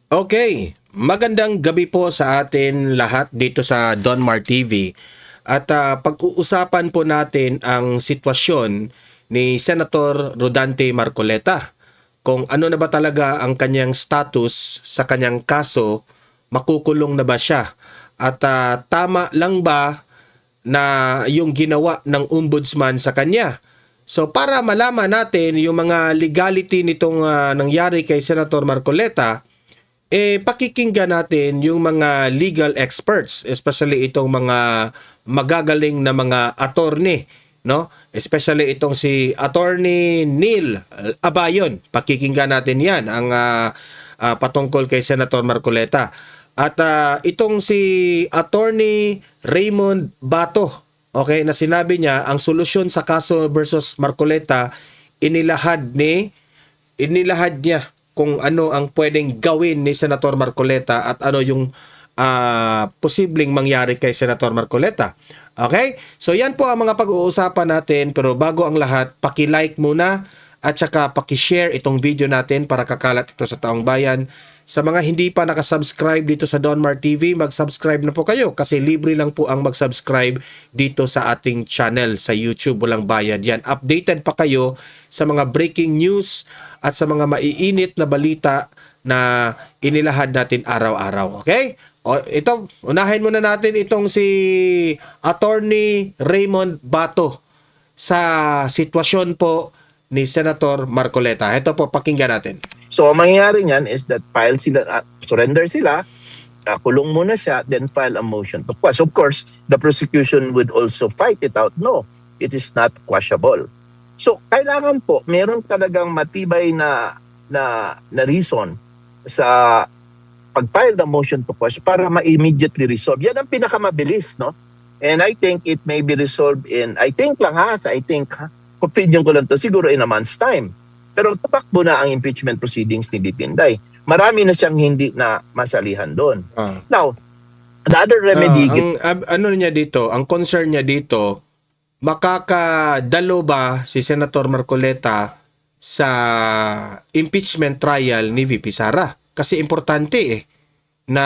Okay, magandang gabi po sa atin lahat dito sa Donmar TV. At pag-uusapan po natin ang sitwasyon ni Senator Rodante Marcoleta. Kung ano na ba talaga ang kanyang status sa kanyang kaso, makukulong na ba siya? At tama lang ba na yung ginawa ng ombudsman sa kanya? So para malaman natin yung mga legality nitong nangyari kay Senator Marcoleta, pakikinggan natin yung mga legal experts, especially itong mga magagaling na mga attorney, no? Especially itong si Attorney Neil Abayon. Pakikinggan natin 'yan ang patungkol kay Senator Marcoleta. At itong si Attorney Raymond Bato, okay, na sinabi niya ang solusyon sa kaso versus Marcoleta inilahad niya kung ano ang pwedeng gawin ni Senator Marcoleta at ano yung posibleng mangyari kay Senator Marcoleta. Okay? So yan po ang mga pag-uusapan natin, pero bago ang lahat, paki-like muna at saka paki-share itong video natin para kakalat ito sa taong bayan. Sa mga hindi pa nakasubscribe dito sa Donmar TV, mag-subscribe na po kayo kasi libre lang po ang mag-subscribe dito sa ating channel sa YouTube. Walang bayad yan. Updated pa kayo sa mga breaking news at sa mga maiinit na balita na inilahad natin araw-araw. Okay? O, ito, unahin muna natin itong si Attorney Raymond Bato sa sitwasyon po ni Senator Marcoleta. Ito po, pakinggan natin. So, ang mangyayari niyan is that surrender sila, kulong muna siya, then file a motion to quash. Of course, the prosecution would also fight it out. No, it is not quashable. So, kailangan po, meron talagang matibay na reason sa pag-file the motion to quash para ma-immediately resolve. Yan ang pinakamabilis, no? And I think it may be resolved opinion ko lang to, siguro in a month's time. Pero tatakbo na ang impeachment proceedings ni BP Inday. Marami na siyang hindi na masalihan doon. Now, another remedy... ano niya dito, ang concern niya dito, makakadalo ba si Senator Marcoleta sa impeachment trial ni VP Sara? Kasi importante na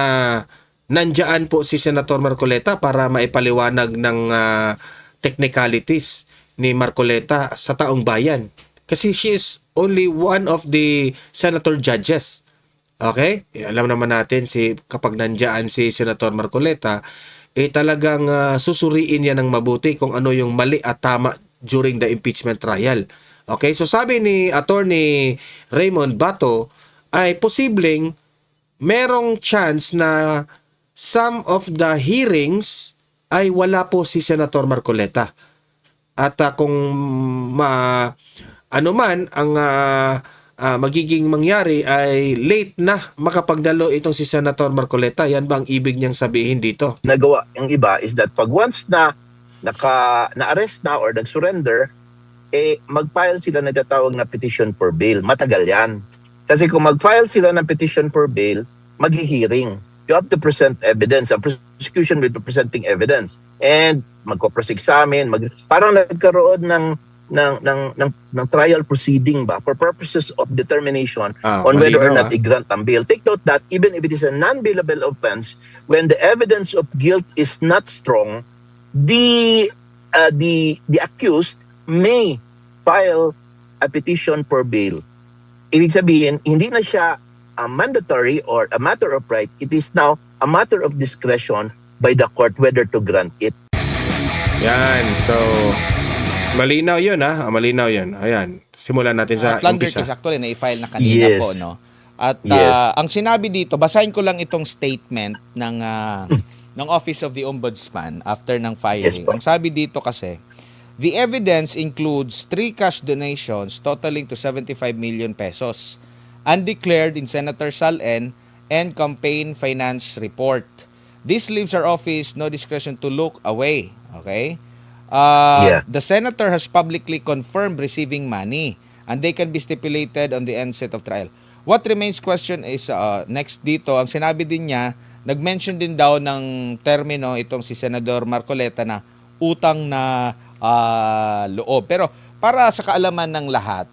nandiyan po si Senator Marcoleta para maipaliwanag ng technicalities ni Marcoleta sa taong bayan. Kasi she is only one of the senator judges. Okay? Alam naman natin kapag nandiyan si Senator Marcoleta, talagang susuriin niya ng mabuti kung ano yung mali at tama during the impeachment trial. Okay? So sabi ni Attorney Raymond Bato ay posibleng merong chance na some of the hearings ay wala po si Senator Marcoleta. At kung ano man ang magiging mangyari ay late na makapagdalo itong si Senator Marcoleta. Yan ba ang ibig niyang sabihin dito? Nagawa yung iba is that pag once na na-arrest na or nag-surrender, mag-file sila na tatawag na petition for bail. Matagal yan. Kasi kung mag-file sila ng petition for bail, mag-hearing. You have to present evidence. Ang prosecution will be presenting evidence. And magko-cross-examine, parang nagkaroon ng trial proceeding ba for purposes of determination on whether or not i-grant ang bail. Take note that even if it is a non-bailable offense, when the evidence of guilt is not strong, the accused may file a petition for bail. Ibig sabihin, hindi na siya mandatory or a matter of right. It is now a matter of discretion by the court whether to grant it. Yan. So, malinaw yun malinaw yun. Ayan. Simulan natin sa umpisa. Actually, na-file na kanina po, no? At ang sinabi dito, basahin ko lang itong statement ng Office of the Ombudsman after ng filing. Ang sabi dito kasi, the evidence includes 3 cash donations totaling to 75 million pesos undeclared in Senator Sal-en and campaign finance report. This leaves our office no discretion to look away. Okay? The senator has publicly confirmed receiving money and they can be stipulated on the onset of trial. What remains question is next dito, ang sinabi din niya, nag-mention din daw ng termino itong si Senador Marcoleta na utang na loob. Pero para sa kaalaman ng lahat,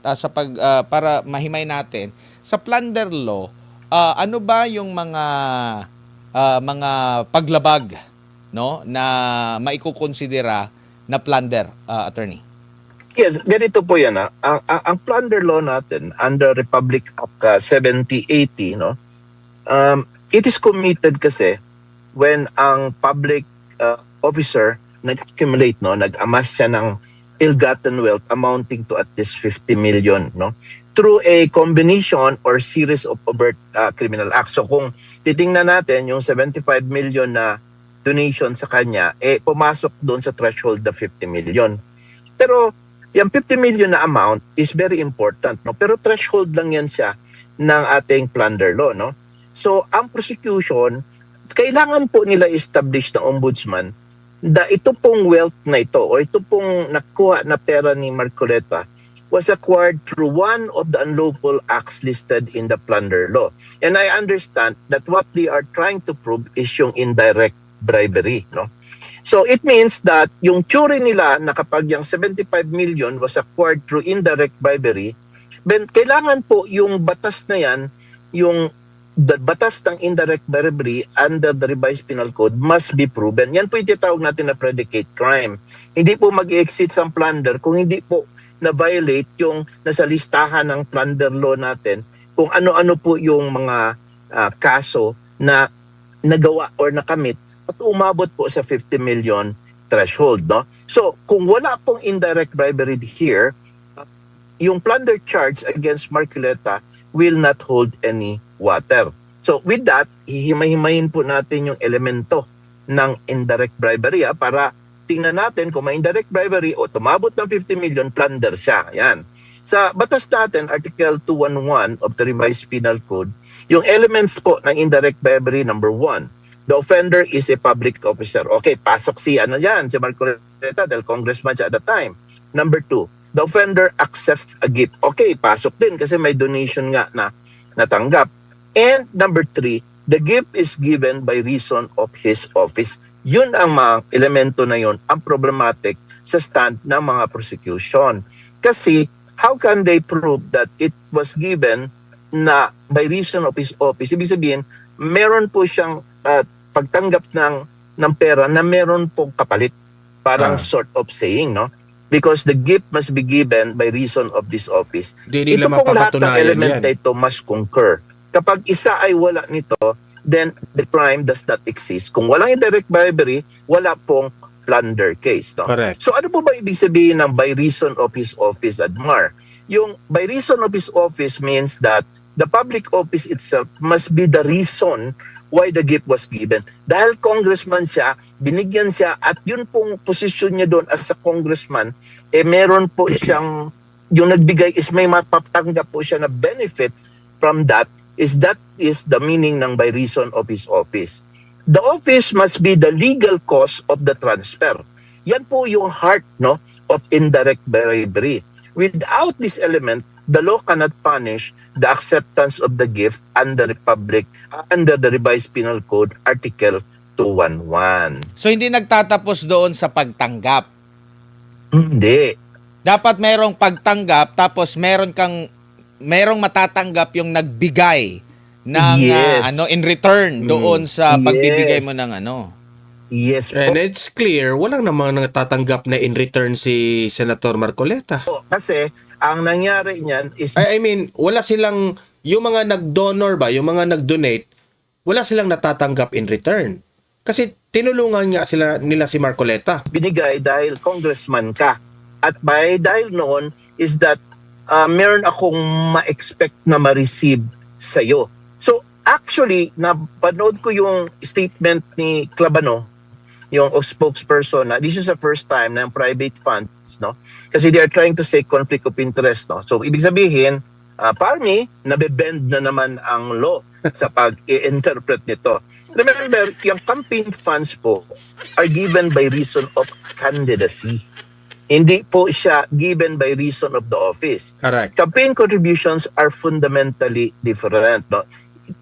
para mahimay natin, sa plunder law, ano ba yung mga paglabag, no, na maikukonsidera na plunder, attorney? Yes, ganito po yan. Ang plunder law natin under Republic Act 7080, no, it is committed kasi when ang public officer nag-accumulate, no, nag-amass siya ng ill-gotten wealth amounting to at least 50 million, no, through a combination or series of overt criminal acts. So kung titingnan natin yung 75 million na donation sa kanya, pumasok doon sa threshold na 50 million. Pero yung 50 million na amount is very important, no? Pero threshold lang yan siya ng ating plunder law, no? So, ang prosecution, kailangan po nila establish ng ombudsman na ito pong wealth na ito o ito pong nakuha na pera ni Marcoleta was acquired through one of the unlawful acts listed in the plunder law. And I understand that what they are trying to prove is yung indirect bribery, no? So it means that yung theory nila na kapag yung 75 million was acquired through indirect bribery, then kailangan po yung batas na yan, yung batas ng indirect bribery under the revised penal code must be proven. Yan po yung tinatawag natin na predicate crime. Hindi po mag-exit sa plunder kung hindi po na-violate yung nasa listahan ng plunder law natin kung ano-ano po yung mga kaso na nagawa or nakamit at umabot po sa 50 million threshold, no? So, kung wala pong indirect bribery here, yung plunder charge against Marcoleta will not hold any water. So, with that, hihimay-himayin po natin yung elemento ng indirect bribery para tingnan natin kung may indirect bribery o tumabot ng 50 million, plunder siya. Yan. Sa batas natin, Article 211 of the Revised Penal Code, yung elements po ng indirect bribery, number 1, the offender is a public officer. Okay, pasok si Marcoleta dahil congressman siya at the time. Number 2, the offender accepts a gift. Okay, pasok din kasi may donation nga na natanggap. And number 3, the gift is given by reason of his office. Yun ang mga elemento na yun, ang problematic sa stand ng mga prosecution. Kasi how can they prove that it was given na by reason of his office? Ibig sabihin, meron po siyang pagtanggap ng pera na meron pong kapalit. Parang sort of saying, no? Because the gift must be given by reason of this office. Di nila Ito pong lahat ng mapapatunayan element yan. na ito must concur. Kapag isa ay wala nito, then the crime does not exist. Kung walang indirect bribery, wala pong plunder case. No? Correct. So ano po ba ibig sabihin ng by reason of his office, Admar? Yung by reason of his office means that the public office itself must be the reason why the gift was given. Dahil congressman siya, binigyan siya at yun pong posisyon niya doon as a congressman, meron po siyang, yung nagbigay is may mapatanggap po siya na benefit from that is the meaning ng by reason of his office. The office must be the legal cause of the transfer. Yan po yung heart, no, of indirect bribery. Without this element, the law cannot punish the acceptance of the gift under the revised penal code, Article 211. So hindi nagtatapos doon sa pagtanggap. Hindi. Dapat merong pagtanggap tapos merong matatanggap yung nagbigay ng Yes. in return doon sa Yes. pagbibigay mo ng Yes po. And it's clear, walang namang natatanggap na in return si Senator Marcoleta. Kasi ang nangyari niyan is I mean, wala silang, yung mga nag-donor ba, yung mga nag-donate, wala silang natatanggap in return. Kasi tinulungan nga nila si Marcoleta. binigay dahil congressman ka. At dahil noon is that meron akong ma-expect na ma-receive sa'yo. So actually, napanood ko yung statement ni Clabano, yung spokesperson, na this is the first time na yung private funds, no? Kasi they are trying to say conflict of interest, no? So ibig sabihin, parang nabebend na naman ang law sa pag-i-interpret nito. Remember, yung campaign funds po are given by reason of candidacy. Hindi po siya given by reason of the office. Correct. Campaign contributions are fundamentally different, no?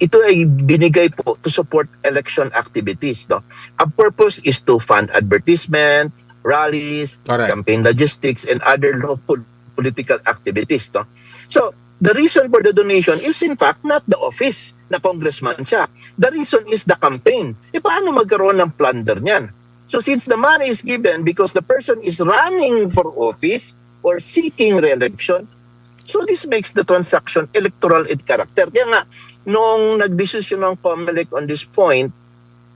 Ito ay binigay po to support election activities, no? Ang purpose is to fund advertisement, rallies, Correct. campaign logistics, and other lawful political activities, no? So, the reason for the donation is in fact not the office na congressman siya. The reason is the campaign. Paano magkaroon ng plunder niyan? So since the money is given because the person is running for office or seeking re-election, so this makes the transaction electoral in character. Kaya nga, nung nag-decision ng COMELEC on this point,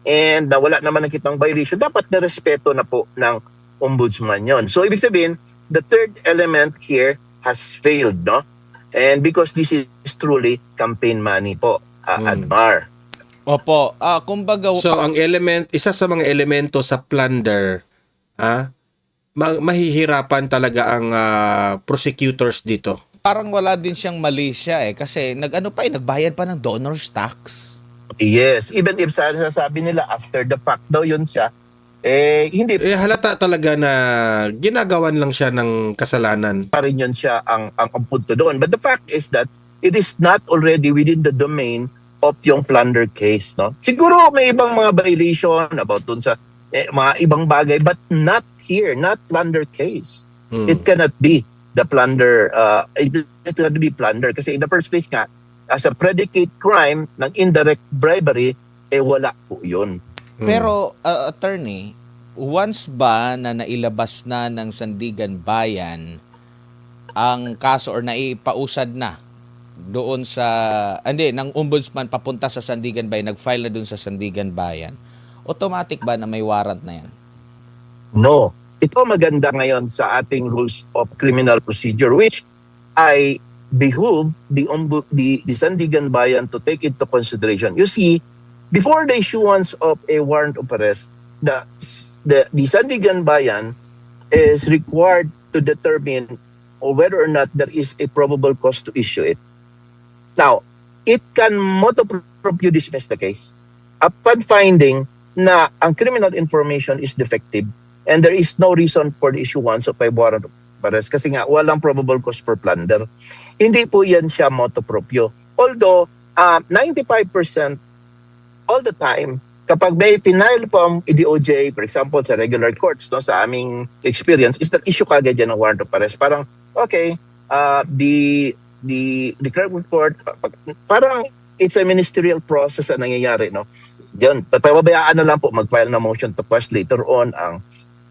and wala naman nakitang violation, dapat na respeto na po ng ombudsman yon. So ibig sabihin, the third element here has failed, no? And because this is truly campaign money po, Admar. Opo, kumbaga So ang isa sa mga elemento sa plunder, mahihirapan talaga ang prosecutors dito. parang wala din siyang mali siya kasi nagbayad pa ng donor's tax. Yes, even if sasabi nila after the fact daw yun siya, hindi halata talaga na ginagawan lang siya ng kasalanan. pa rin yun siya ang punto doon. But the fact is that it is not already within the domain of yung plunder case, no? Siguro may ibang mga violation about dun sa mga ibang bagay, but not here, not plunder case. It cannot be the plunder, it cannot be plunder. Kasi in the first place nga, as a predicate crime ng indirect bribery, wala po yun. Pero, attorney, once ba na nailabas na ng Sandigan Bayan ang kaso or naipausad na doon sa, ng ombudsman papunta sa Sandigan Bayan, nag-file na doon sa Sandigan Bayan, automatic ba na may warrant na yan? No. Ito maganda ngayon sa ating rules of criminal procedure, which I behoove the Sandigan Bayan to take into consideration. You see, before the issuance of a warrant of arrest, the Sandigan Bayan is required to determine whether or not there is a probable cause to issue it. Now, it can motu proprio dismiss the case upon finding na ang criminal information is defective and there is no reason for the issuance of a warrant of arrest kasi nga walang probable cause for plunder. Hindi po yan siya motu proprio. Although, 95% all the time, kapag may pinail po ang DOJ, for example, sa regular courts, no, sa aming experience, is that issue kagad yan ng warrant of arrest. Parang, okay, the clerk of court, parang it's a ministerial process na nangyayari, no? Diyan, papabayaan na lang po mag-file na motion to quash later on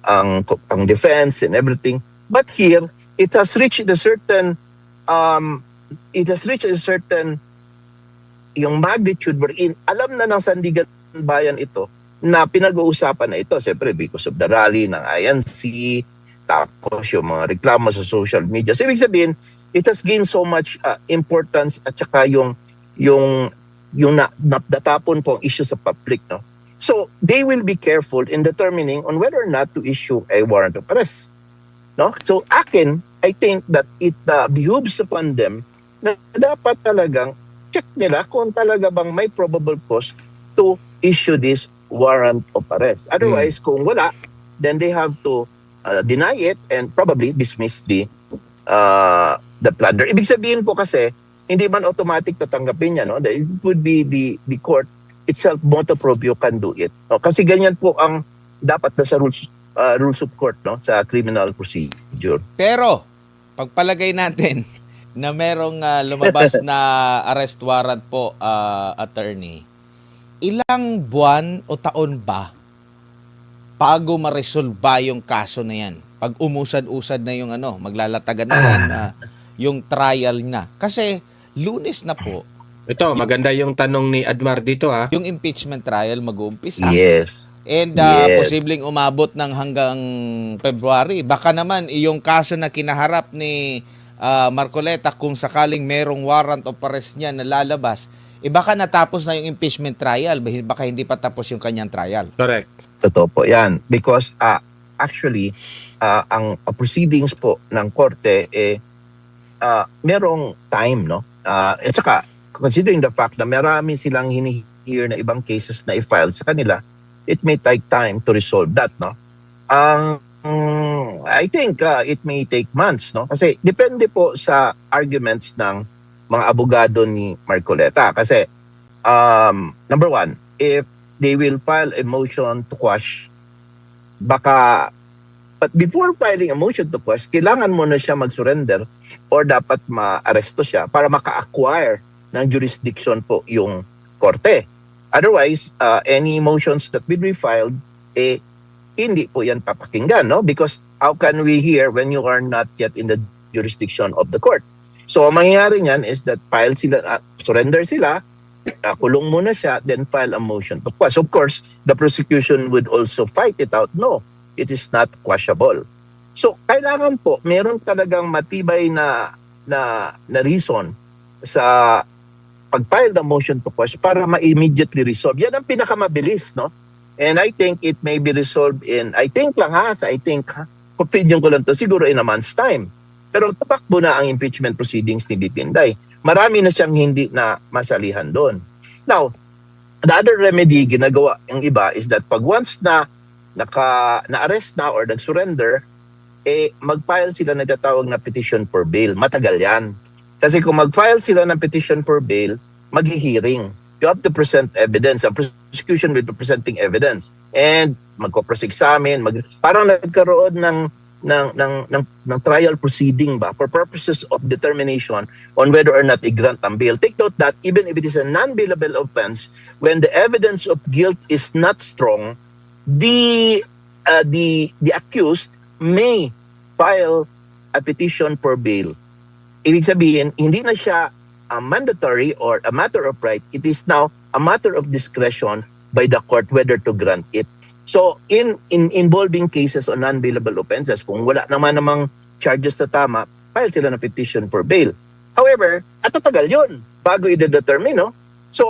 ang defense and everything. But here, it has reached a certain yung magnitude wherein alam na ng Sandigan Bayan ito na pinag-uusapan na ito, siyempre because of the rally ng INC, tapos yung mga reklamo sa social media. So, ibig sabihin, it has gained so much importance at saka yung natapon po ang issue sa public, no? So, they will be careful in determining on whether or not to issue a warrant of arrest, no? So, I think that it behooves upon them na dapat talagang check nila kung talaga bang may probable cause to issue this warrant of arrest. Otherwise, kung wala, then they have to deny it and probably dismiss the plunder. Ibig sabihin po kasi, hindi man automatic tatanggapin niya, no? It would be the court itself, motu proprio can do it. No? Kasi ganyan po ang dapat na sa rules of court, no, sa criminal procedure. Pero, pagpalagay natin na merong lumabas na arrest warrant po, attorney, ilang buwan o taon ba bago ma-resolve yung kaso na yan? Pag umusad-usad na yung maglalatagan na yung trial na. Kasi, Lunes na po. Ito, maganda yung tanong ni Admar dito, ha? Yung impeachment trial mag-uumpisa. Yes. And posibleng umabot ng hanggang February. Baka naman yung kaso na kinaharap ni Marcoleta kung sakaling merong warrant of arrest niya na lalabas, baka natapos na yung impeachment trial, baka hindi pa tapos yung kanyang trial. Correct. Totoo po yan. Because actually, ang proceedings po ng korte, merong time, no? At saka, considering the fact na marami silang hini-hear na ibang cases na i-file sa kanila, it may take time to resolve that, no? I think it may take months, no? Kasi depende po sa arguments ng mga abogado ni Marcoleta. Kasi, number one, if they will file a motion to quash, but before filing a motion to quash, kailangan mo na siya mag-surrender or dapat ma-aresto siya para maka-acquire ng jurisdiction po yung korte. Otherwise, any motions that will be filed, hindi po yan papakinggan, no? Because how can we hear when you are not yet in the jurisdiction of the court? So, ang mangyayari niyan is that surrender sila, kulong muna siya, then file a motion to quash. Of course, the prosecution would also fight it out. No, it is not quashable. So, kailangan po, meron talagang matibay na reason sa pag-file the motion to quash para ma-immediately resolve. Yan ang pinakamabilis, no? And I think it may be resolved opinion ko lang to, siguro in a month's time. Pero tatakbo na ang impeachment proceedings ni BP Inday. Marami na siyang hindi na masalihan doon. Now, the other remedy ginagawa ng iba is that pag once na-arrest na or nag-surrender, mag-file sila na tatawag na petition for bail. Matagal yan. Kasi kung mag-file sila ng petition for bail, mag-hearing. You have to present evidence. Ang prosecution will be presenting evidence. And magko-cross-examine. Parang nagkaroon ng trial proceeding ba for purposes of determination on whether or not i-grant ang bail. Take note that even if it is a non-bailable offense, when the evidence of guilt is not strong, the accused may file a petition for bail. Ibig sabihin, hindi na siya mandatory or a matter of right. It is now a matter of discretion by the court whether to grant it. So, in involving cases on non-bailable offenses, kung wala namang charges na tama, file sila ng petition for bail. However, at tatagal yun bago i-determine, no? So,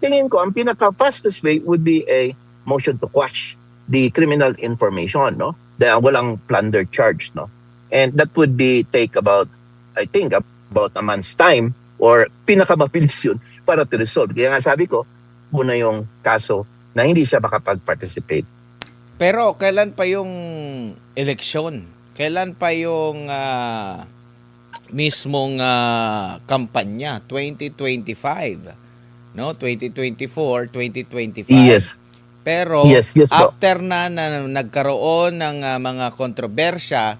tingin ko, ang pinaka-fastest way would be a motion to quash the criminal information, no? Dahil walang plunder charge, no? And that would take about a month's time or pinakamabilis yun para to resolve. Kaya nga sabi ko, muna yung kaso na hindi siya makapag-participate. Pero kailan pa yung eleksyon? Kailan pa yung mismong kampanya? 2025, no? 2024, 2025. Yes. Pero yes, after na nagkaroon ng mga kontrobersya,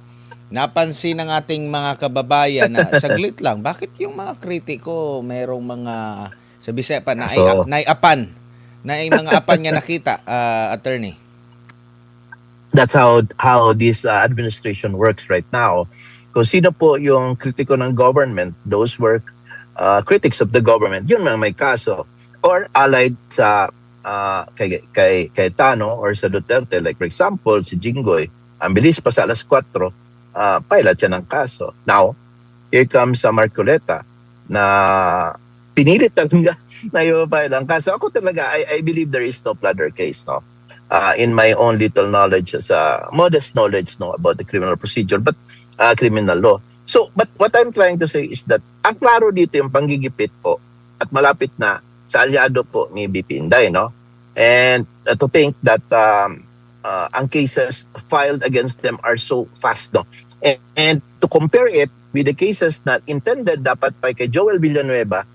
napansin ng ating mga kababayan na saglit lang, bakit yung mga kritiko merong mga sa Bisaya pa naiapan nga nakita, attorney? That's how this administration works right now. Kung sino po yung kritiko ng government, those were critics of the government, yun mga may kaso. Or allied sa kay Tano or sa Duterte, like for example, si Jinggoy, ang bilis pa sa alas 4, pilot siya ng kaso. Now, here comes sa Marcoleta na pinilit talaga na i-file ang kaso. Ako talaga, I believe there is no plunder case, no? In my own little knowledge, modest knowledge, no, about the criminal procedure, but criminal law. So, but what I'm trying to say is that ang klaro dito yung panggigipit po at malapit na sa alyado po ni BP Inday, no? And to think that ang cases filed against them are so fast, no? And to compare it with the cases na intended dapat pa kay Joel Villanueva,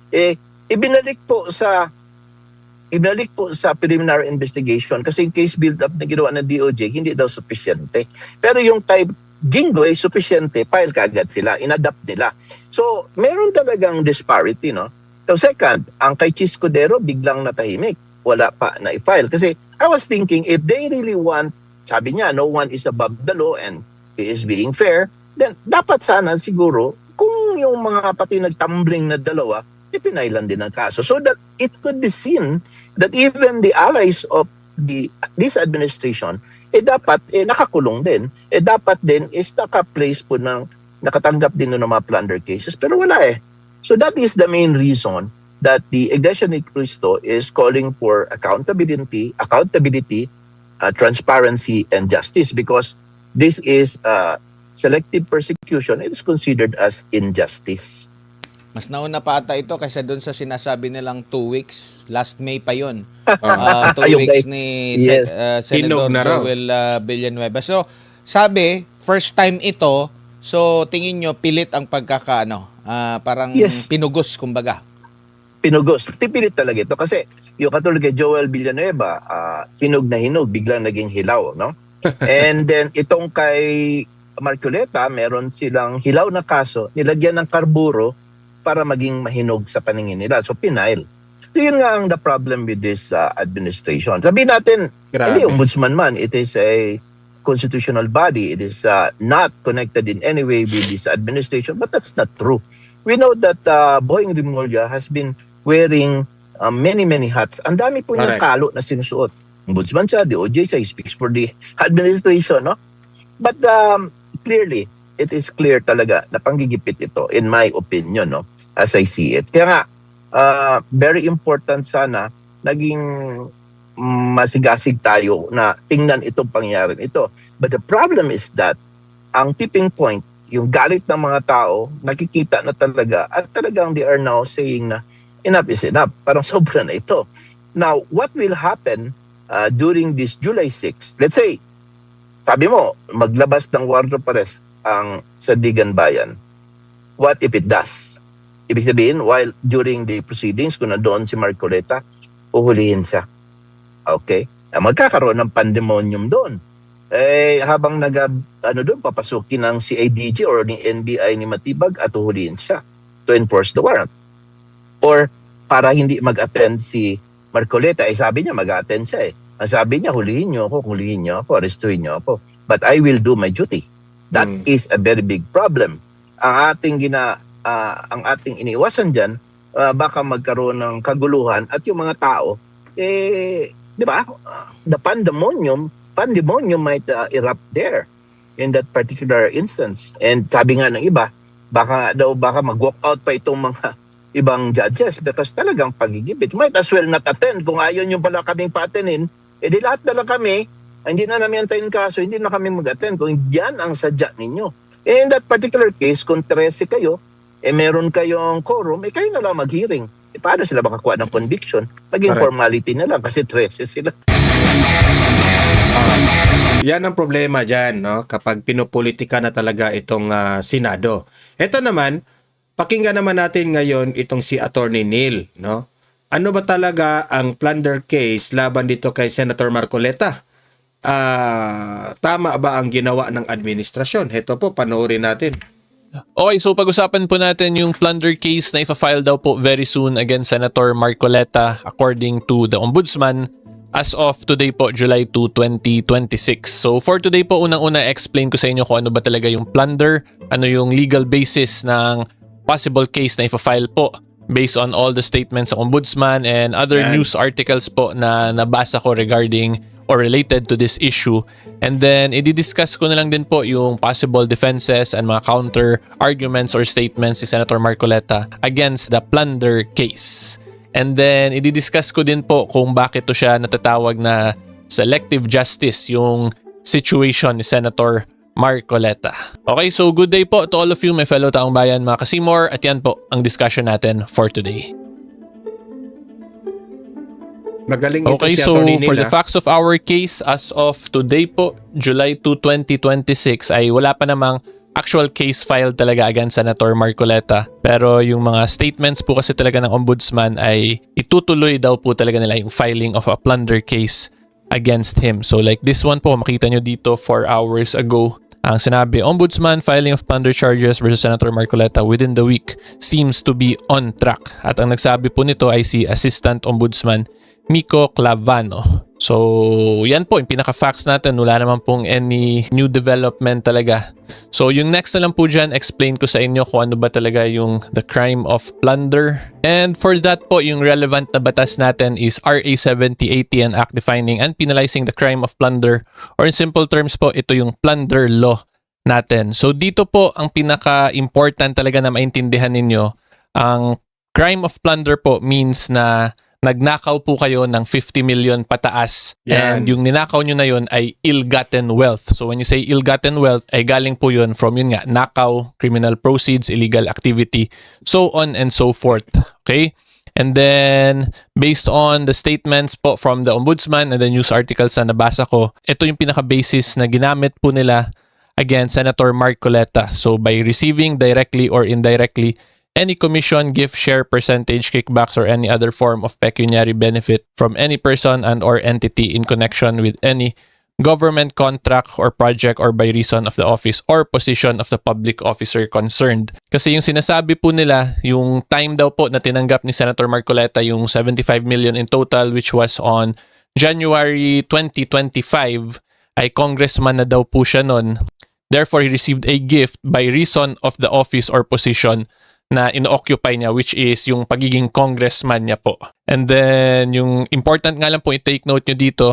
ibinalik po sa preliminary investigation kasi yung case build-up na ginawa ng DOJ, hindi daw sufisyente. Pero yung type Jinggoy, sufisyente, file kaagad sila, inadapt nila. So, meron talagang disparity, no? So, second, ang kay Chis Cudero, biglang natahimik. Wala pa na i-file. Kasi I was thinking, if they really want, sabi niya, no one is above the law and he is being fair, then dapat sana siguro, kung yung mga pati nagtumbling na dalawa, ipinailan din ang kaso. So that it could be seen that even the allies of this administration, dapat nakakulong din. Dapat din is naka-place po nakatanggap din ng mga plunder cases. Pero wala eh. So that is the main reason that the Iglesia ni Cristo is calling for accountability, transparency, and justice, because this is selective persecution. It is considered as injustice. Mas nauna pa ata ito kaysa doon sa sinasabi nilang 2 weeks. Last May pa yun. 2 weeks ni Senator Joel Villanueva. So, sabi, first time ito, so tingin nyo, pilit ang parang pinugos, kumbaga. Pinugos. Pilit talaga ito. Kasi yung katulad kay Joel Villanueva, hinog na hinog, biglang naging hilaw, no? And then, itong kay Marcoleta, meron silang hilaw na kaso, nilagyan ng karburo para maging mahinog sa paningin nila. So, pinail. So yun nga ang the problem with this administration. Sabihin natin, Grabe. hindi ombudsman man, it is a constitutional body. It is not connected in any way with this administration, but that's not true. We know that Boying Rimulya has been wearing many hats. Ang dami po niyang Correct. kalo na sinusuot. Ombudsman siya, DOJ siya, he speaks for the administration, no? But clearly, it is clear talaga na panggigipit ito, in my opinion, no? As I see it. Kaya nga, very important sana naging masigasig tayo na tingnan itong pangyayaring ito. But the problem is that ang tipping point, yung galit ng mga tao, nakikita na talaga at talagang they are now saying na enough is enough. Parang sobra na ito. Now, what will happen during this July 6? Let's say, sabi mo, maglabas ng warrant of arrest ang Sandigan Bayan. What if it does? Ibig sabihin, while during the proceedings, kung nandoon si Marcoleta, uhulihin siya. Okay? Magkakaroon ng pandemonium doon. Habang doon, papasukin ng CIDG or ni NBI ni Matibag at uhulihin siya to enforce the warrant. Or para hindi mag-attend si Marcoleta, sabi niya mag-attend siya eh. Ang sabi niya, hulihin niyo ako, arestuhin niyo ako. But I will do my duty. That is a very big problem. Ang ating iniiwasan dyan, baka magkaroon ng kaguluhan at yung mga tao, di ba, the pandemonium might erupt there in that particular instance. And sabi nga ng iba, baka mag-walk out pa itong mga ibang judges because talagang pagigipit. Might as well not attend. Kung ayaw nyo pala kaming pa-attendin, di lahat na lang kami, hindi na namin antayin kaso, hindi na kami mag-attend kung diyan ang sadya ninyo. In that particular case, kung 13 kayo, meron kayong quorum, kayo na lang mag-hearing. Paano sila makakuha ng conviction? Maging Correct. formality na lang kasi 13 sila. Yan ang problema dyan, no? Kapag pinupolitika na talaga itong Senado. Ito naman, pakinggan naman natin ngayon itong si Attorney Neil, no? Ano ba talaga ang plunder case laban dito kay Senator Marcoleta? Tama ba ang ginawa ng administrasyon? Ito po, panoorin natin. Okay, so pag-usapan po natin yung plunder case na ifa-file daw po very soon against Senator Marcoleta according to the Ombudsman as of today po, July 2, 2026. So for today po, unang-una explain ko sa inyo kung ano ba talaga yung plunder, ano yung legal basis ng possible case na ifa-file po based on all the statements ng Ombudsman and other news articles po na nabasa ko regarding or related to this issue. And then, i-discuss ko na lang din po yung possible defenses and mga counter arguments or statements si Senator Marcoleta against the plunder case. And then, i-discuss ko din po kung bakit to siya natatawag na selective justice, yung situation ni Senator Marcoleta. Okay, so good day po to all of you, my fellow taong bayan, mga kasimor, at yan po ang discussion natin for today. Magaling ito Okay, si so Attorney Neil. for the facts of our case, as of today po, July 2, 2026, ay wala pa namang actual case file talaga against Senator Marcoleta. Pero yung mga statements po kasi talaga ng Ombudsman ay itutuloy daw po talaga nila yung filing of a plunder case against him. So like this one po, makita nyo dito 4 hours ago. Ang sinabi, Ombudsman filing of plunder charges versus Senator Marcoleta within the week seems to be on track. At ang nagsabi po nito ay si Assistant Ombudsman Miko Clavano. So, yan po, yung pinaka-facts natin. Wala naman pong any new development talaga. So, yung next na lang po dyan, explain ko sa inyo kung ano ba talaga yung the crime of plunder. And for that po, yung relevant na batas natin is RA 7080, an act defining and penalizing the crime of plunder. Or in simple terms po, ito yung plunder law natin. So, dito po, ang pinaka-important talaga na maintindihan ninyo, ang crime of plunder po means na nagnakaw po kayo ng 50 million pataas. Yan. And yung ninakaw nyo na yun ay ill-gotten wealth. So when you say ill-gotten wealth, ay galing po yun from yun nga, nakaw, criminal proceeds, illegal activity, so on and so forth. Okay? And then, based on the statements po from the Ombudsman and the news articles na nabasa ko, ito yung pinaka-basis na ginamit po nila against Senator Marcoleta. So by receiving directly or indirectly any commission, gift, share, percentage, kickbacks, or any other form of pecuniary benefit from any person and or entity in connection with any government contract or project or by reason of the office or position of the public officer concerned. Kasi yung sinasabi po nila, yung time daw po na tinanggap ni Senator Marcoleta, yung 75 million in total, which was on January 2025, ay congressman na daw po siya nun. Therefore, he received a gift by reason of the office or position na ino-occupy niya, which is yung pagiging congressman niya po. And then, yung important nga lang po, i-take note nyo dito.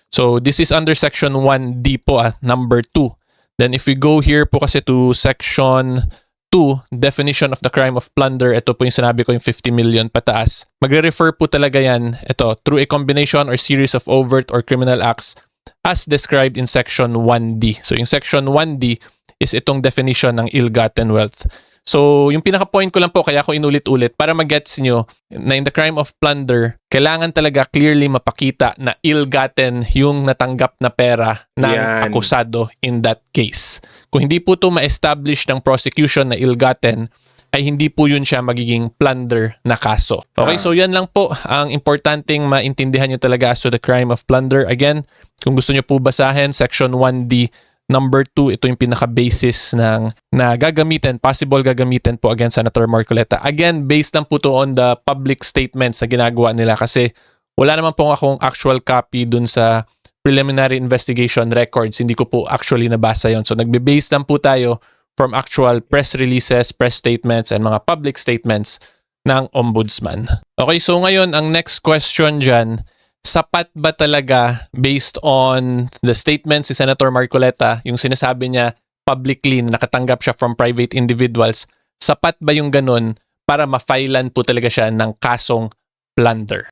So, this is under section 1D po, number 2. Then, if we go here po kasi to section 2, definition of the crime of plunder, ito po yung sinabi ko, yung 50 million pataas. Magre-refer po talaga yan, ito, through a combination or series of overt or criminal acts as described in section 1D. So, yung section 1D is itong definition ng ill-gotten wealth. So, yung pinaka-point ko lang po, kaya ako inulit-ulit, para mag-gets nyo na in the crime of plunder, kailangan talaga clearly mapakita na ill-gotten yung natanggap na pera ng akusado in that case. Kung hindi po ito ma-establish ng prosecution na ill-gotten, ay hindi po yun siya magiging plunder na kaso. Okay, so yan lang po ang importanteng maintindihan nyo talaga as to the crime of plunder. Again, kung gusto nyo po basahin, section 1D, number 2, ito yung pinaka-basis ng na gagamitin, possible gagamitin po against Senator Marcoleta. Again, based lang po to on the public statements na ginagawa nila kasi wala naman po akong actual copy dun sa preliminary investigation records. Hindi ko po actually nabasa yon. So nagbe-base lang po tayo from actual press releases, press statements, and mga public statements ng ombudsman. Okay, so ngayon, ang next question dyan, sapat ba talaga based on the statements si Senator Marcoleta, yung sinasabi niya publicly na nakatanggap siya from private individuals, sapat ba yung ganun para ma-filean po talaga siya ng kasong plunder?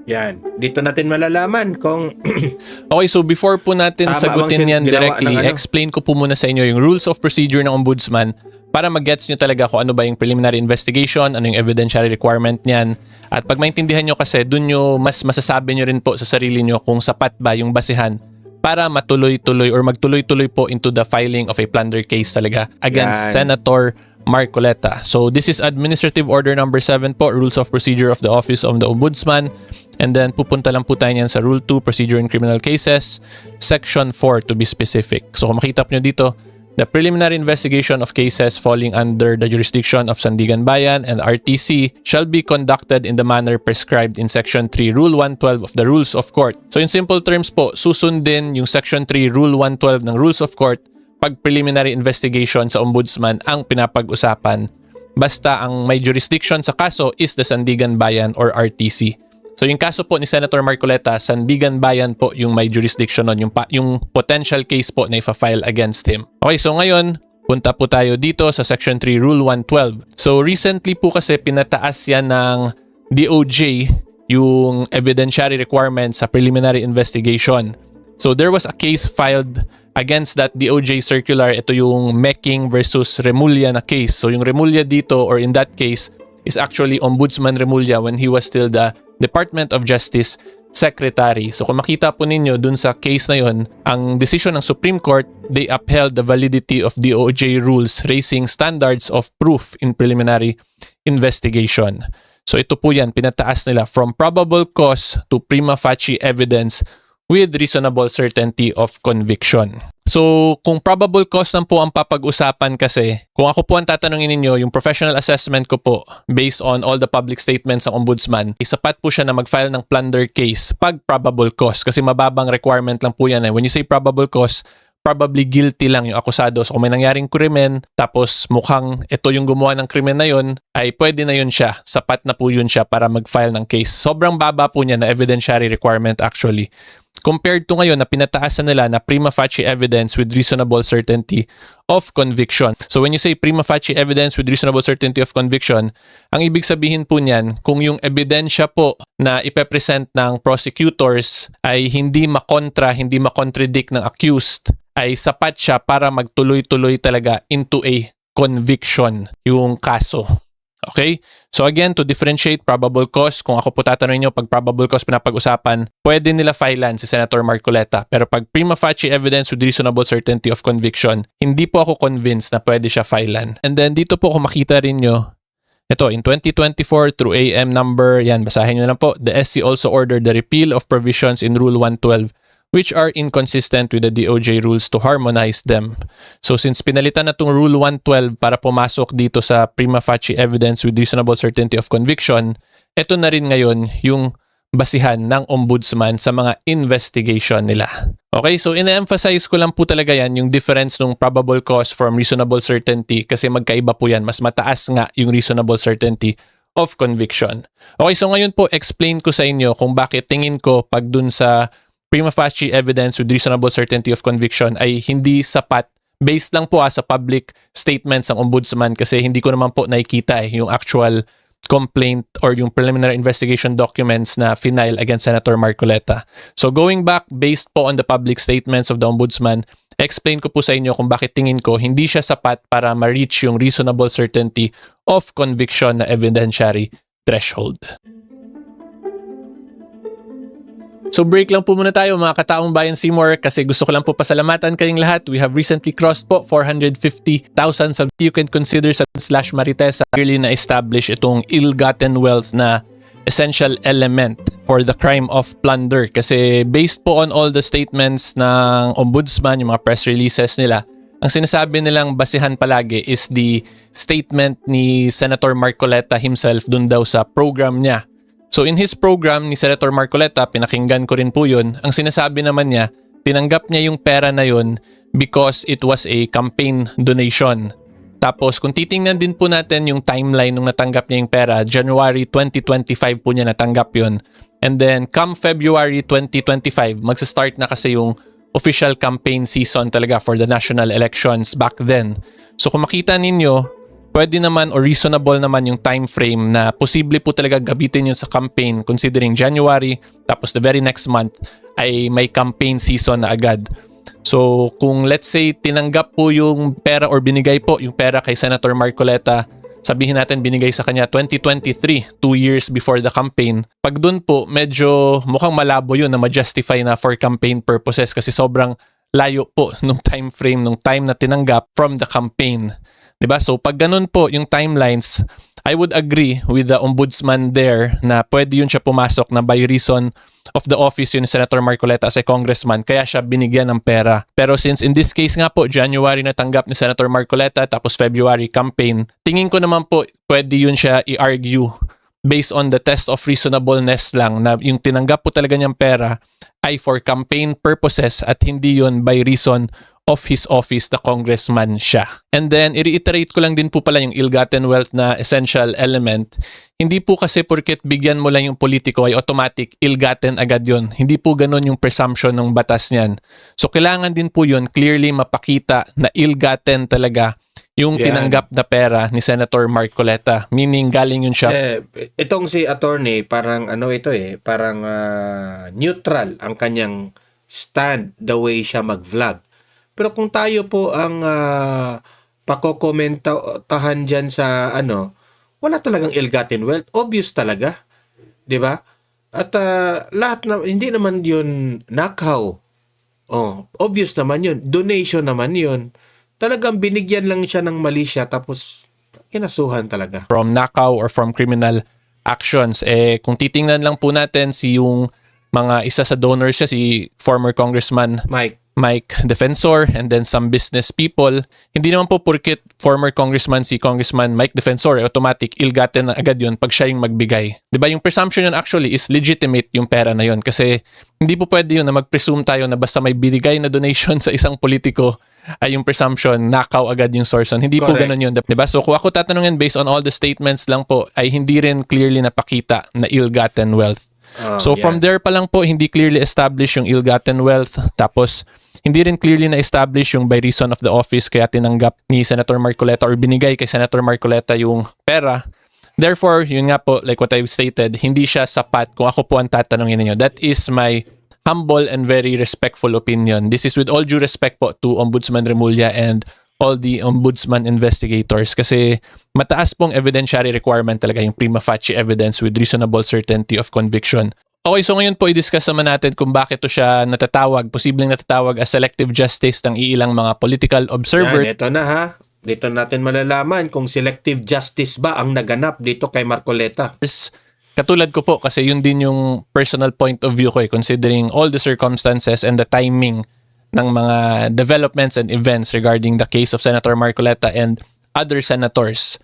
Yan. Dito natin malalaman kung okay, so before po natin tama sagutin yan directly, ng explain ko po muna sa inyo yung rules of procedure ng ombudsman para mag-gets nyo talaga kung ano ba yung preliminary investigation, ano yung evidentiary requirement niyan. At pag maintindihan nyo kasi, dun nyo mas masasabi nyo rin po sa sarili nyo kung sapat ba yung basihan para matuloy-tuloy or magtuloy-tuloy po into the filing of a plunder case talaga against Senator Marcoleta. So this is Administrative Order number 7 po, Rules of Procedure of the Office of the Ombudsman. And then pupunta lang po tayo niyan sa Rule 2, Procedure in Criminal Cases, Section 4 to be specific. So kung makita nyo dito, the preliminary investigation of cases falling under the jurisdiction of Sandigan Bayan and RTC shall be conducted in the manner prescribed in Section 3, Rule 112 of the Rules of Court. So in simple terms po, susundin yung Section 3, Rule 112 ng Rules of Court pag preliminary investigation sa ombudsman ang pinapag-usapan. Basta ang may jurisdiction sa kaso is the Sandigan Bayan or RTC. So yung kaso po ni Senator Marcoleta, Sandigan Bayan po yung may jurisdiction nun, yung potential case po na ifa-file against him. Okay, so ngayon, punta po tayo dito sa Section 3, Rule 112. So recently po kasi pinataas yan ng DOJ yung evidentiary requirements sa preliminary investigation. So there was a case filed against that DOJ circular. Ito yung Meking versus Remulla na case. So yung Remulla dito or in that case is actually Ombudsman Remulla when he was still the Department of Justice Secretary. So kung makita po ninyo dun sa case na yun, ang decision ng Supreme Court, they upheld the validity of DOJ rules raising standards of proof in preliminary investigation. So ito po yan, pinataas nila from probable cause to prima facie evidence with reasonable certainty of conviction. So, kung probable cause lang po ang papag-usapan kasi, kung ako po ang tatanungin ninyo, yung professional assessment ko po, based on all the public statements ng ombudsman, isapat po siya na mag-file ng plunder case pag probable cause. Kasi mababang requirement lang po yan. When you say probable cause, probably guilty lang yung akusado. So, kung may nangyaring krimen, tapos mukhang ito yung gumawa ng krimen na yun, ay pwede na yun siya. Sapat na po yun siya para mag-file ng case. Sobrang baba po niya na evidentiary requirement actually. Compared to ngayon na pinataasan nila na prima facie evidence with reasonable certainty of conviction. So when you say prima facie evidence with reasonable certainty of conviction, ang ibig sabihin po niyan, kung yung ebidensya po na ipepresent ng prosecutors ay hindi makontra, hindi makontradict ng accused, ay sapat siya para magtuloy-tuloy talaga into a conviction yung kaso. Okay? So again, to differentiate probable cause, kung ako po tatanungin nyo, pag probable cause pinapag-usapan, pwede nila filean si Senator Marcoleta. Pero pag prima facie evidence with reasonable certainty of conviction, hindi po ako convinced na pwede siya filean. And then dito po kung makita rin nyo, ito, in 2024 through AM number, yan, basahin nyo lang po, the SC also ordered the repeal of provisions in Rule 112 which are inconsistent with the DOJ rules to harmonize them. So since pinalitan na itong Rule 112 para pumasok dito sa prima facie evidence with reasonable certainty of conviction, ito na rin ngayon yung basihan ng ombudsman sa mga investigation nila. Okay, so ina-emphasize ko lang po talaga yan, yung difference ng probable cause from reasonable certainty kasi magkaiba po yan. Mas mataas nga yung reasonable certainty of conviction. Okay, so ngayon po explain ko sa inyo kung bakit tingin ko pag dun sa prima facie evidence with reasonable certainty of conviction ay hindi sapat based lang po sa public statements ng ombudsman kasi hindi ko naman po nakikita yung actual complaint or yung preliminary investigation documents na final against Senator Marcoleta. So going back, based po on the public statements of the Ombudsman, explain ko po sa inyo kung bakit tingin ko hindi siya sapat para ma-reach yung reasonable certainty of conviction na evidentiary threshold. So break lang po muna tayo mga kataong bayan Seymour kasi gusto ko lang po pasalamatan kayong lahat. We have recently crossed po 450,000 sub. You can consider sa /Maritesa clearly na-establish itong ill-gotten wealth na essential element for the crime of plunder. Kasi based po on all the statements ng ombudsman, yung mga press releases nila, ang sinasabi nilang basihan palagi is the statement ni Senator Marcoleta himself dun daw sa program niya. So in his program ni Senator Marcoleta, pinakinggan ko rin po yun, ang sinasabi naman niya, tinanggap niya yung pera na yun because it was a campaign donation. Tapos kung titingnan din po natin yung timeline nung natanggap niya yung pera, January 2025 po niya natanggap yun. And then come February 2025, magsa-start na kasi yung official campaign season talaga for the national elections back then. So kung makita ninyo, pwede naman or reasonable naman yung time frame na posible po talaga gabitin yun sa campaign considering January tapos the very next month ay may campaign season na agad. So kung let's say tinanggap po yung pera or binigay po yung pera kay Senator Marcoleta, sabihin natin binigay sa kanya 2023, 2 years before the campaign, pag dun po medyo mukhang malabo yun na ma-justify na for campaign purposes kasi sobrang layo po nung time frame, nung time na tinanggap from the campaign. Diba? So pag ganun po yung timelines, I would agree with the ombudsman there na pwede yun siya pumasok na by reason of the office yun ni Senator Marcoleta as a congressman kaya siya binigyan ng pera. Pero since in this case nga po, January natanggap ni Senator Marcoleta tapos February campaign, tingin ko naman po pwede yun siya i-argue based on the test of reasonableness lang na yung tinanggap po talaga niyang pera ay for campaign purposes at hindi yun by reason of his office na congressman siya. And then, i-reiterate ko lang din po pala yung ill-gotten wealth na essential element. Hindi po kasi porket bigyan mo lang yung politiko ay automatic ill-gotten agad yun. Hindi po ganun yung presumption ng batas niyan. So, kailangan din po yun clearly mapakita na ill-gotten talaga yung tinanggap na pera ni Senator Marcoleta. Meaning, galing yun siya. Itong si attorney, parang parang neutral ang kanyang stand the way siya mag-vlog. Pero kung tayo po ang pakokomentahan dyan sa wala talagang ill-gotten wealth. Obvious talaga. 'Di ba? At lahat na, hindi naman yun nakaw. Obvious naman yun. Donation naman yun. Talagang binigyan lang siya ng mali siya tapos kinasuhan talaga. From nakaw or from criminal actions. Kung titingnan lang po natin yung mga isa sa donors siya, si former Congressman Mike Defensor and then some business people. Hindi naman po porket former congressman si Congressman Mike Defensor automatic ill-gotten na agad yun pag siya yung magbigay. Diba yung presumption yun actually is legitimate yung pera na yun kasi hindi po pwede yun na mag-presume tayo na basta may binigay na donation sa isang politiko ay yung presumption nakaw agad yung source. Hindi po ganun yun. Diba? So kung ako tatanungin based on all the statements lang po ay hindi rin clearly napakita na ill-gotten wealth. From there pa lang po hindi clearly established yung ill-gotten wealth tapos hindi rin clearly na-establish yung by reason of the office kaya tinanggap ni Senator Marcoleta or binigay kay Senator Marcoleta yung pera. Therefore, yun nga po, like what I've stated, hindi siya sapat kung ako po ang tatanungin ninyo. That is my humble and very respectful opinion. This is with all due respect po to Ombudsman Remulla and all the Ombudsman investigators kasi mataas pong evidentiary requirement talaga yung prima facie evidence with reasonable certainty of conviction. Okay, so ngayon po i-discuss naman natin kung bakit to siya posibleng natatawag as selective justice ng iilang mga political observer. Ito na ha. Dito natin malalaman kung selective justice ba ang naganap dito kay Marcoleta. Katulad ko po kasi yun din yung personal point of view ko considering all the circumstances and the timing ng mga developments and events regarding the case of Senator Marcoleta and other senators.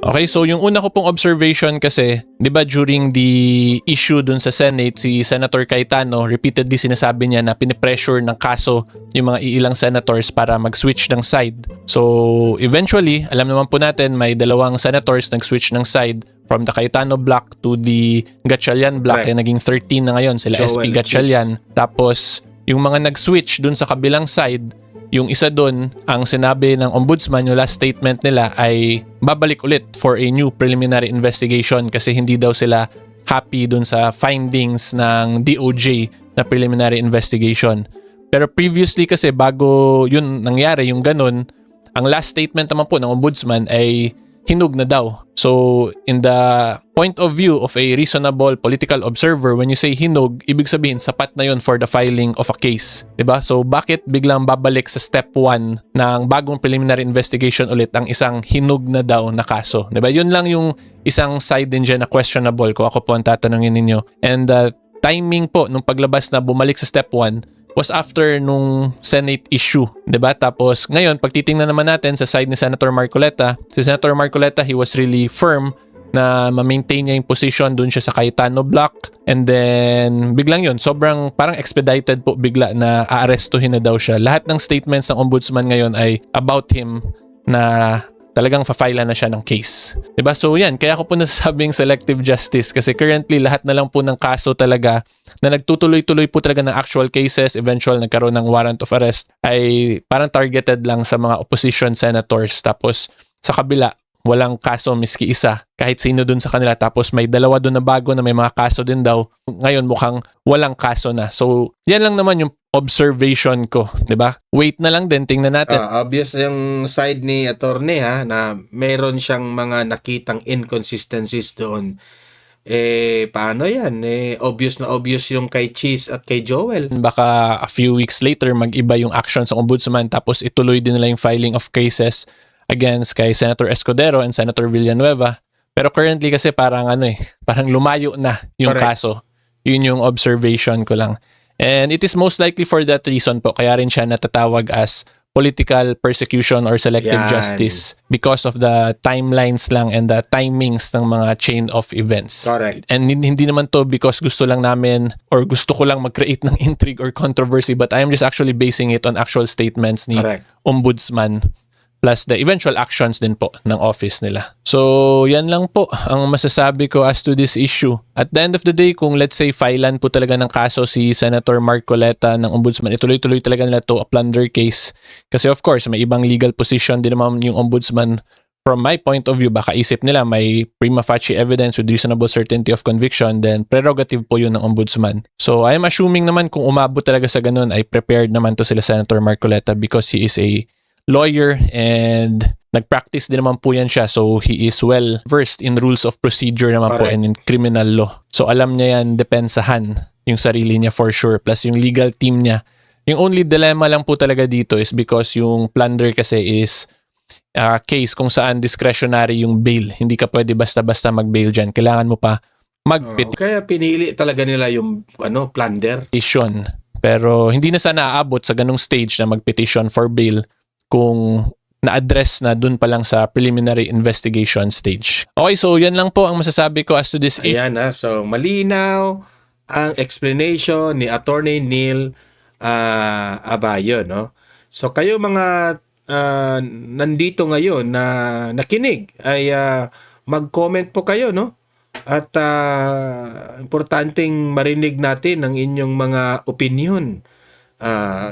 Okay, so yung una ko pong observation kasi, di ba during the issue dun sa Senate, si Senator Cayetano, repeatedly sinasabi niya na pinipressure ng kaso yung mga iilang senators para mag-switch ng side. So eventually, alam naman po natin, may dalawang senators nag-switch ng side from the Cayetano block to the Gatchalian block. Right. Kaya naging 13 na ngayon, sila Joel, SP Gatchalian. Tapos, yung mga nag-switch dun sa kabilang side, yung isa doon, ang sinabi ng ombudsman, yung last statement nila ay babalik ulit for a new preliminary investigation kasi hindi daw sila happy doon sa findings ng DOJ na preliminary investigation. Pero previously kasi bago yun nangyari, yung ganun, ang last statement naman po ng ombudsman ay hinug na daw. So, in the point of view of a reasonable political observer, when you say hinug, ibig sabihin sapat na yun for the filing of a case. Diba? So, bakit biglang babalik sa step 1 ng bagong preliminary investigation ulit ang isang hinug na daw na kaso? Diba? Yun lang yung isang side din dyan na questionable ko. Ako po ang tatanungin ninyo. And timing po, nung paglabas na bumalik sa step 1, was after nung Senate issue, 'di ba? Tapos ngayon, pag titingnan naman natin sa side ni Senator Marcoleta, si Senator Marcoleta, he was really firm na ma-maintain niya yung position doon siya sa Cayetano block, and then biglang yun, sobrang parang expedited po bigla na aarestuhin na daw siya. Lahat ng statements ng ombudsman ngayon ay about him na talagang fa-file na siya ng case. Diba? So yan, kaya ako po nasasabing selective justice kasi currently lahat na lang po ng kaso talaga na nagtutuloy-tuloy po talaga ng actual cases, eventual nagkaroon ng warrant of arrest, ay parang targeted lang sa mga opposition senators. Tapos sa kabila, walang kaso miski isa, kahit sino dun sa kanila. Tapos may dalawa dun na bago na may mga kaso din daw. Ngayon mukhang walang kaso na. So yan lang naman yung observation ko, 'di ba? Wait na lang din, tingnan natin. Obvious yung side ni attorney na meron siyang mga nakitang inconsistencies doon. Paano yan? Obvious na obvious yung kay Cheese at kay Joel. Baka a few weeks later mag-iba yung actions ng ombudsman tapos ituloy din nila yung filing of cases against kay Senator Escudero and Senator Villanueva. Pero currently kasi parang parang lumayo na yung Correct. kaso. Yun yung observation ko lang. And it is most likely for that reason po kaya rin siya natatawag as political persecution or selective Yan. justice because of the timelines lang and the timings ng mga chain of events. Correct. And hindi naman to because gusto lang namin or gusto ko lang mag-create ng intrigue or controversy, but I am just actually basing it on actual statements ni Correct. ombudsman plus the eventual actions din po ng office nila. So, yan lang po ang masasabi ko as to this issue. At the end of the day, kung let's say filean po talaga ng kaso si Senator Marcoleta ng ombudsman, ituloy-tuloy talaga nila to a plunder case. Kasi of course, may ibang legal position din naman yung ombudsman. From my point of view, baka isip nila may prima facie evidence with reasonable certainty of conviction, then prerogative po yun ng ombudsman. So, I am assuming naman kung umabot talaga sa ganun, ay prepared naman to sila Senator Marcoleta because he is a lawyer and nag-practice din naman po yan siya. So, he is well versed in rules of procedure naman po Correct. and in criminal law. So, alam niya yan, depensahan yung sarili niya for sure. Plus, yung legal team niya. Yung only dilemma lang po talaga dito is because yung plunder kasi is case kung saan discretionary yung bail. Hindi ka pwede basta-basta mag-bail dyan. Kailangan mo pa Kaya pinili talaga nila yung plunder. petition. Pero hindi na sana aabot sa ganung stage na mag-petition for bail kung na-address na dun pa lang sa preliminary investigation stage. Okay, so yan lang po ang masasabi ko as to this issue. Ayan so malinaw ang explanation ni Attorney Neil Abayo, no? So kayo mga nandito ngayon na nakinig ay mag-comment po kayo, no? At importanteng marinig natin ang inyong mga opinion.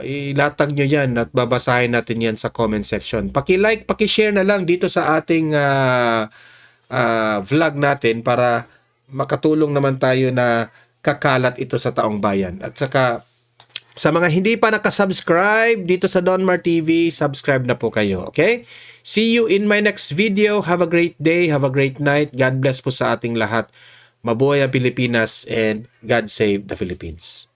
Ilatag nyo yan at babasahin natin yan sa comment section. Paki-like, paki-share na lang dito sa ating vlog natin para makatulong naman tayo na kakalat ito sa taong bayan. At saka sa mga hindi pa nakasubscribe dito sa Donmar TV, subscribe na po kayo, okay? See you in my next video. Have a great day, have a great night. God bless po sa ating lahat. Mabuhay ang Pilipinas and God save the Philippines.